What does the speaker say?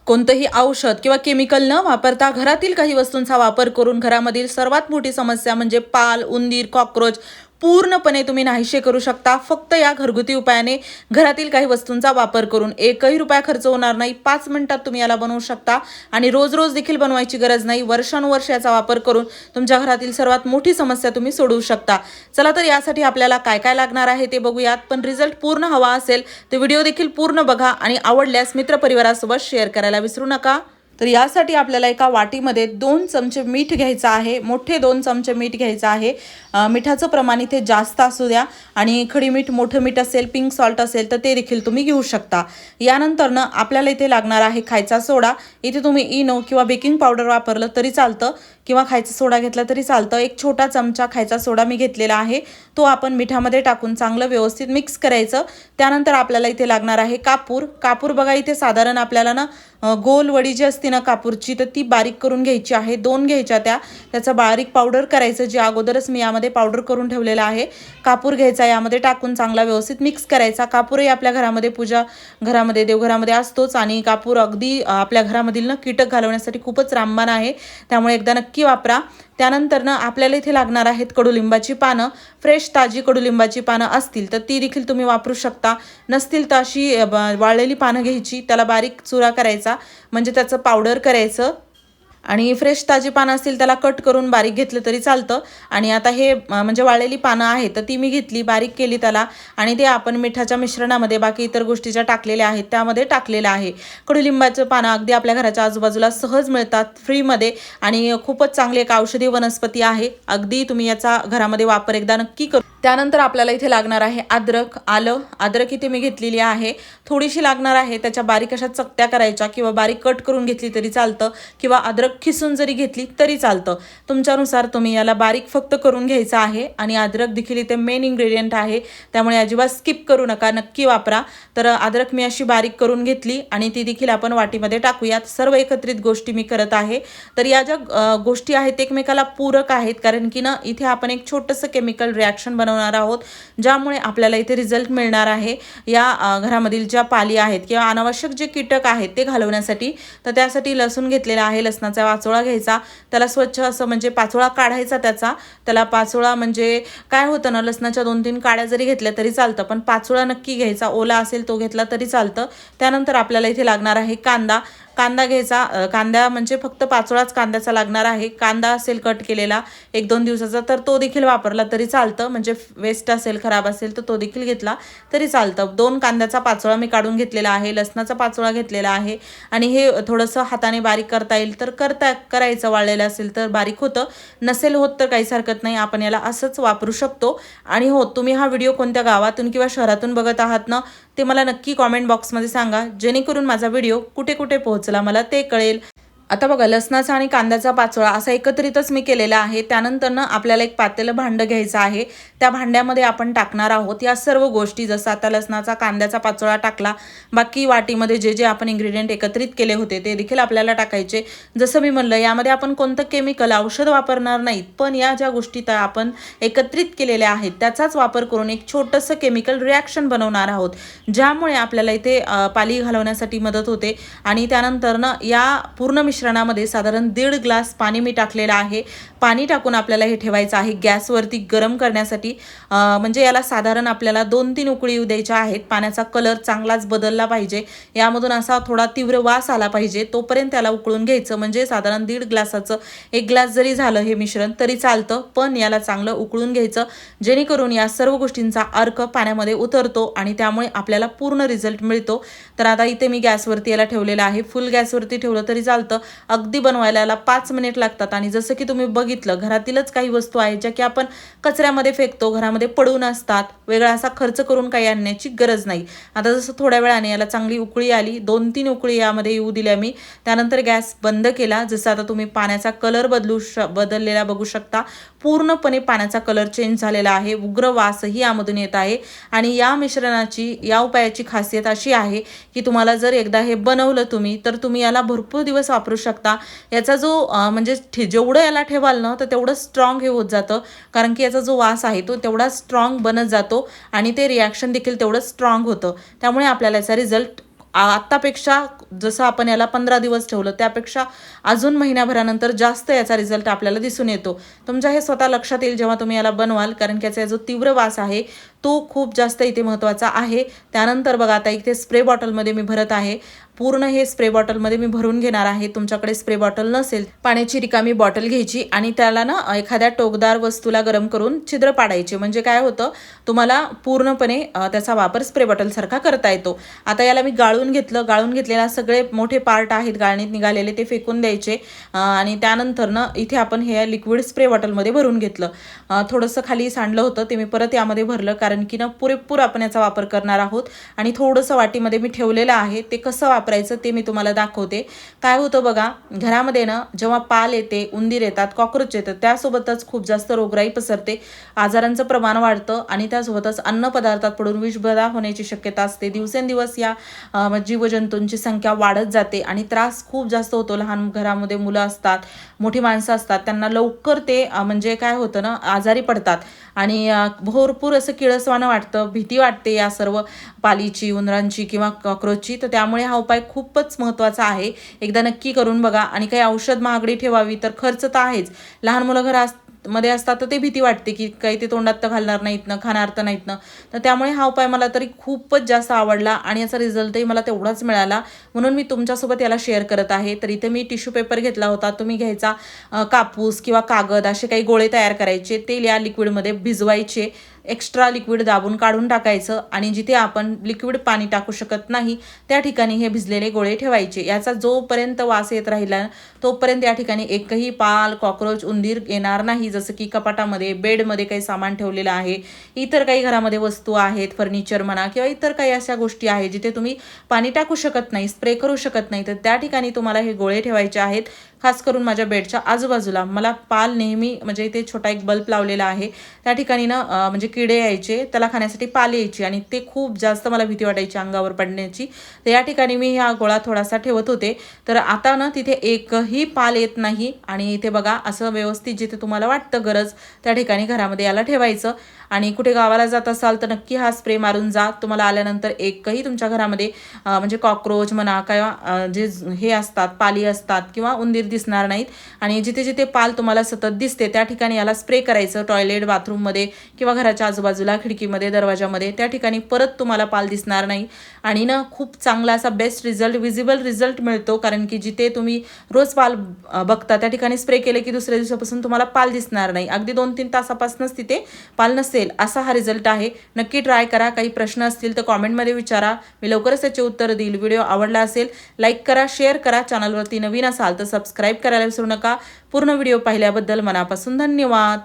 कोणतंही औषध किंवा केमिकल न वापरता घरातील काही वस्तूंचा वापर करून घरामधील सर्वात मोठी समस्या म्हणजे पाल, उंदीर, कॉकरोच पूर्णपणे तुम्ही नाहीसे करू शकता फक्त या घरगुती उपायाने। घरातील काही वस्तूंचा वापर करून 1ही रुपया खर्च होणार नाही। 5 मिनिटात तुम्ही याला बनवू शकता आणि रोज रोज देखील बनवायची गरज नाही। वर्षानुवर्ष याचा वापर करून तुमच्या घरातील सर्वात मोठी समस्या तुम्ही सोडवू शकता। चला तर यासाठी आपल्याला काय काय लागणार आहे ते बघूयात, पण रिझल्ट पूर्ण हवा असेल तर व्हिडिओ देखील पूर्ण बघा आणि आवडल्यास मित्रपरिवारासोबत शेअर करायला विसरू नका। तर यासाठी आपल्याला एका वाटीमध्ये 2 चमचे मीठ घ्यायचं आहे, मोठे 2 चमचे मीठ घ्यायचं आहे। मिठाचं प्रमाण इथे जास्त असू द्या आणि खडी मीठ, मोठं मीठ असेल, पिंक सॉल्ट असेल तर ते देखील तुम्ही घेऊ शकता। यानंतर आपल्याला इथे लागणार आहे खायचा सोडा। इथे तुम्ही इनो किंवा बेकिंग पावडर वापरलं तरी चालतं किंवा खायचा सोडा घेतला तरी चालतं। एक छोटा चमचा खायचा सोडा मी घेतलेला आहे, तो आपण मिठामध्ये टाकून चांगलं व्यवस्थित मिक्स करायचं। त्यानंतर आपल्याला इथे लागणार आहे कापूर। कापूर बघा इथे साधारण आपल्याला गोल वडी जी असते ना कापूरची, तर ती बारीक करून घ्यायची आहे। 2 घ्यायच्या त्याचा बारीक पावडर करायचं, जे अगोदरच मी यामध्ये पावडर करून ठेवलेला आहे। कापूर घ्यायचा, यामध्ये टाकून चांगला व्यवस्थित मिक्स करायचा। कापूरही आपल्या घरामध्ये पूजा घरामध्ये देवघरामध्ये असतोच आणि कापूर अगदी आपल्या घरामधील कीटक घालवण्यासाठी खूपच रामबाण आहे, त्यामुळे एकदा नक्की वापरा। त्यानंतर आपल्याला इथे लागणार आहेत कडुलिंबाची पानं। फ्रेश ताजी कडुलिंबाची पानं असतील तर ती देखील तुम्ही वापरू शकता, नसतील तर अशी वाळलेली पानं घ्यायची, त्याला बारीक चुरा करायचा म्हणजे त्याचं पावडर करायचं आणि फ्रेश ताजी पानं असतील त्याला कट करून बारीक घेतलं तरी चालतं। आणि आता हे म्हणजे वाळलेली पानं आहेत तर ती मी घेतली, बारीक केली त्याला आणि ते आपण मिठाच्या मिश्रणामध्ये बाकी इतर गोष्टी ज्या टाकलेल्या आहेत त्यामध्ये टाकलेलं आहे। कडुलिंबाचं पानं अगदी आपल्या घराच्या आजूबाजूला सहज मिळतात फ्रीमध्ये आणि खूपच चांगली एक औषधी वनस्पती आहे। अगदी तुम्ही याचा घरामध्ये वापर एकदा नक्की करू। त्यानंतर आपल्याला इथे लागणार आहे अद्रक, आलं। अद्रक इथे मी घेतलेली आहे, थोडीशी लागणार आहे। त्याच्या बारीक अशा चकत्या करायच्या किंवा बारीक कट करून घेतली तरी चालतं किंवा अद्रक खिसून जरी घेतली तरी चालतं, तुमच्यानुसार तुम्ही याला बारीक फक्त करून घ्यायचं आहे। आणि अद्रक देखील इथे मेन इन्ग्रेडियंट आहे, त्यामुळे अजिबात स्किप करू नका, नक्की वापरा। तर अद्रक मी अशी बारीक करून घेतली आणि ती देखील आपण वाटीमध्ये टाकूयात। सर्व एकत्रित गोष्टी मी करत आहे। तर या ज्या गोष्टी आहेत एकमेकाला पूरक आहेत, कारण की इथे आपण एक छोटंसं केमिकल रिॲक्शन बनवणार आहोत, ज्यामुळे आपल्याला इथे रिझल्ट मिळणार आहे या घरामधील ज्या पाली आहेत किंवा अनावश्यक जे कीटक आहेत ते घालवण्यासाठी। तर त्यासाठी लसूण घेतलेला आहे, लसणाचा पाचोळा घ्यायचा, त्याला स्वच्छ असं म्हणजे पाचोळा काढायचा त्याला पाचोळा म्हणजे काय होतं ना, लसणाच्या 2-3 काड्या जरी घेतल्या तरी चालतं, पण पाचोळा नक्की घ्यायचा, ओला असेल तो घेतला तरी चालतं। त्यानंतर आपल्याला इथे लागणार आहे कांदा घ्यायचा, कांदा म्हणजे फक्त पाचोळाच कांद्याचा लागणार आहे। कांदा असेल कट केलेला 1-2 दिवसाचा तर तो देखील वापरला तरी चालतं, म्हणजे वेस्ट असेल, खराब असेल तर तो देखील घेतला तरी चालतं। 2 कांद्याचा पाचोळा मी काढून घेतलेला आहे, लसणाचा पाचोळा घेतलेला आहे आणि हे थोडंसं हाताने बारीक करता येईल तर करायचं, वाळलेलं असेल तर बारीक होतं, नसेल होत तर काहीच हरकत नाही, आपण याला असंच वापरू शकतो। आणि हो, तुम्ही हा व्हिडिओ कोणत्या गावातून किंवा शहरातून बघत आहात ना, ते मला नक्की कॉमेंट बॉक्समध्ये सांगा, जेणेकरून माझा व्हिडिओ कुठे कुठे पोहोचला मला ते कळेल। आता बघा, लसणाचा आणि कांद्याचा पाचोळा असा एकत्रितच मी केलेला आहे। त्यानंतर आपल्याला एक पातेलं भांडं घ्यायचं आहे, त्या भांड्यामध्ये आपण टाकणार आहोत या सर्व गोष्टी। जसं आता लसणाचा कांद्याचा पाचोळा टाकला, बाकी वाटीमध्ये जे जे आपण इन्ग्रेडियंट एकत्रित केले होते ते देखील आपल्याला टाकायचे। जसं मी म्हणलं, यामध्ये आपण कोणतं केमिकल औषध वापरणार नाहीत, पण या ज्या गोष्टी आपण एकत्रित केलेल्या आहेत त्याचाच वापर करून एक छोटंसं केमिकल रिॲक्शन बनवणार आहोत, ज्यामुळे आपल्याला इथे पाली घालवण्यासाठी मदत होते। आणि त्यानंतर या पूर्ण मिश्रणामध्ये साधारण 1.5 ग्लास पाणी मी टाकलेलं आहे। पाणी टाकून आपल्याला हे ठेवायचं आहे गॅसवरती गरम करण्यासाठी, म्हणजे याला साधारण आपल्याला 2-3 उकळी येऊ द्यायच्या आहेत। पाण्याचा कलर चांगलाच बदलला पाहिजे, यामधून असा थोडा तीव्र वास आला पाहिजे, तोपर्यंत त्याला उकळून घ्यायचं। म्हणजे साधारण 1.5 ग्लासाचं 1 ग्लास जरी झालं हे मिश्रण तरी चालतं, पण याला चांगलं उकळून घ्यायचं, जेणेकरून या सर्व गोष्टींचा अर्क पाण्यामध्ये उतरतो आणि त्यामुळे आपल्याला पूर्ण रिझल्ट मिळतो। तर आता इथे मी गॅसवरती याला ठेवलेलं आहे, फुल गॅसवरती ठेवलं तरी चालतं। अगदी बनवायला याला 5 मिनिट लागतात। आणि जसं की तुम्ही बघितलं, घरातीलच काही वस्तू आहेत ज्या की आपण कचऱ्यामध्ये फेकतो, घरामध्ये पडून असतात, वेगळा असा खर्च करून काही आणण्याची गरज नाही। आता जसं थोड्या वेळाने याला चांगली उकळी आली, 2-3 उकळी यामध्ये येऊ दिल्या मी, त्यानंतर गॅस बंद केला। जसं आता तुम्ही पाण्याचा कलर बदललेला बघू शकता, पूर्णपणे पाण्याचा कलर चेंज झालेला आहे, उग्र वासही यामधून येत आहे। आणि या मिश्रणाची, या उपायाची खासियत अशी आहे की तुम्हाला जर एकदा हे बनवलं तुम्ही, तर तुम्ही याला भरपूर दिवस वापरू शकता। याचा जो म्हणजे जेवढं याला ठेवाल ना तर तेवढं स्ट्रॉंग हे होत जातं, कारण की याचा जो वास आहे तो तेवढा स्ट्रॉंग बनत जातो आणि ते रिॲक्शन देखील तेवढं स्ट्रॉंग होतं, त्यामुळे आपल्याला याचा रिझल्ट आत्तापेक्षा जसं आपण याला 15 दिवस ठेवलं त्यापेक्षा अजून महिन्याभरानंतर जास्त याचा रिझल्ट आपल्याला दिसून येतो. तुमच्या हे स्वतः लक्षात येईल जेव्हा तुम्ही याला बनवाल, कारण की याचा जो तीव्र वास आहे तो खूप जास्त इथे महत्त्वाचा आहे. त्यानंतर बघा आता इथे स्प्रे बॉटलमध्ये मी भरत आहे. पूर्ण हे स्प्रे बॉटलमध्ये मी भरून घेणार आहे. तुमच्याकडे स्प्रे बॉटल नसेल, पाण्याची रिकामी बॉटल घ्यायची आणि त्याला ना एखाद्या टोकदार वस्तूला गरम करून छिद्र पाडायचे. म्हणजे काय होतं, तुम्हाला पूर्णपणे त्याचा वापर स्प्रे बॉटलसारखा करता येतो. आता याला मी गाळून घेतलं. गाळून घेतलेला सगळे मोठे पार्ट आहेत गाळणीत निघालेले ते फेकून द्यायचे आणि त्यानंतर ना इथे आपण हे लिक्विड स्प्रे बॉटलमध्ये भरून घेतलं. थोडंसं खाली सांडलं होतं ते मी परत यामध्ये भरलं, कारण की ना पुरेपूर आपण याचा वापर करणार आहोत. आणि थोडंसं वाटीमध्ये मी ठेवलेलं आहे. ते कसं वापरायचं ते मी तुम्हाला दाखवते. काय होतं बघा, घरामध्ये ना जेव्हा पाल येते, उंदीर येतात, कॉकरोच येतात, त्यासोबतच खूप जास्त रोगराई पसरते, आजारांचं प्रमाण वाढतं आणि त्यासोबतच अन्नपदार्थात पडून विषबाधा होण्याची शक्यता असते. दिवसेंदिवस या जीवजंतूंची संख्या वाढत जाते आणि त्रास खूप जास्त होतो. लहान घरामध्ये मुलं असतात, मोठी माणसं असतात, त्यांना लवकर ते म्हणजे काय होतं ना, आजारी पडतात आणि भरपूर असं किळसवाणं वाटतं, भीती वाटते या सर्व पालीची, उंदरांची किंवा कॉक्रोचची. तर त्यामुळे हा उपाय खूपच महत्त्वाचा आहे. एकदा नक्की करून बघा. आणि काही औषध महागडी ठेवावी तर खर्च तर आहेच. लहान मुलं मध्ये असतात तर ते भीती वाटते की काही ते तोंडात तर घालणार नाहीत ना, खाणार तर नाहीत ना. तर त्यामुळे हा उपाय मला तरी खूपच जास्त आवडला आणि याचा रिझल्टही मला तेवढाच मिळाला, म्हणून मी तुमच्यासोबत याला शेअर करत आहे. तर इथे मी टिश्यू पेपर घेतला होता. तुम्ही घ्यायचा कापूस किंवा कागद, असे काही गोळे तयार करायचे, ते या लिक्विडमध्ये भिजवायचे, एक्स्ट्रा लिक्विड दाबून काढून टाकायचं आणि जिथे आपण लिक्विड पाणी टाकू शकत नाही त्या ठिकाणी हे भिजलेले गोळे ठेवायचे. याचा जोपर्यंत वास येत राहिला तोपर्यंत या ठिकाणी एकही पाल, कॉक्रोच, उंदीर येणार नाही. जसं की कपाटामध्ये, बेडमध्ये काही सामान ठेवलेलं आहे, इतर काही घरामध्ये वस्तू आहेत, फर्निचर म्हणा किंवा इतर काही अशा गोष्टी आहेत जिथे तुम्ही पाणी टाकू शकत नाही, स्प्रे करू शकत नाही, तर त्या ठिकाणी तुम्हाला हे गोळे ठेवायचे आहेत. खास करून माझ्या बेडच्या आजूबाजूला मला पाल नेहमी, म्हणजे इथे छोटा एक बल्ब लावलेला आहे, त्या ठिकाणी ना म्हणजे किडे यायचे, त्याला खाण्यासाठी पाल यायची आणि ते खूप जास्त मला भीती वाटायची अंगावर पडण्याची. तर या ठिकाणी मी हा गोळा थोडासा ठेवत होते. तर आता ना तिथे एकही पाल येत नाही आणि इथे बघा असं व्यवस्थित जिथे तुम्हाला वाटतं गरज त्या ठिकाणी घरामध्ये याला ठेवायचं. आणि कुठे गावाला जात असाल तर नक्की हा स्प्रे मारून जा. तुम्हाला आल्यानंतर एकही तुमच्या घरामध्ये म्हणजे कॉक्रोच म्हणा किंवा जे हे असतात, पाली असतात किंवा उंदीर दिसणार नाहीत. आणि जिथे जिथे पाल तुम्हाला सतत दिसते त्या ठिकाणी याला स्प्रे करायचं. टॉयलेट, बाथरूममध्ये किंवा घराच्या आजूबाजूला, खिडकीमध्ये, दरवाजामध्ये, त्या ठिकाणी परत तुम्हाला पाल दिसणार नाही. आणि ना खूप चांगला असा बेस्ट रिझल्ट, विजिबल रिझल्ट मिळतो, कारण की जिथे तुम्ही रोज पाल बघता त्या ठिकाणी स्प्रे केले की दुसऱ्या दिवसापासून तुम्हाला पाल दिसणार नाही. अगदी 2-3 तासापासूनच तिथे पाल नसेल असा हा रिझल्ट आहे. नक्की ट्राय करा. काही प्रश्न असतील तर कॉमेंटमध्ये विचारा, मी लवकरच त्याचे उत्तर देईल. व्हिडिओ आवडला असेल लाईक करा, शेअर करा. चॅनलवरती नवीन असाल तर सबस्क्राईब करायला विसरू नका. पूर्ण व्हिडिओ पाहिल्याबद्दल मनापासून धन्यवाद.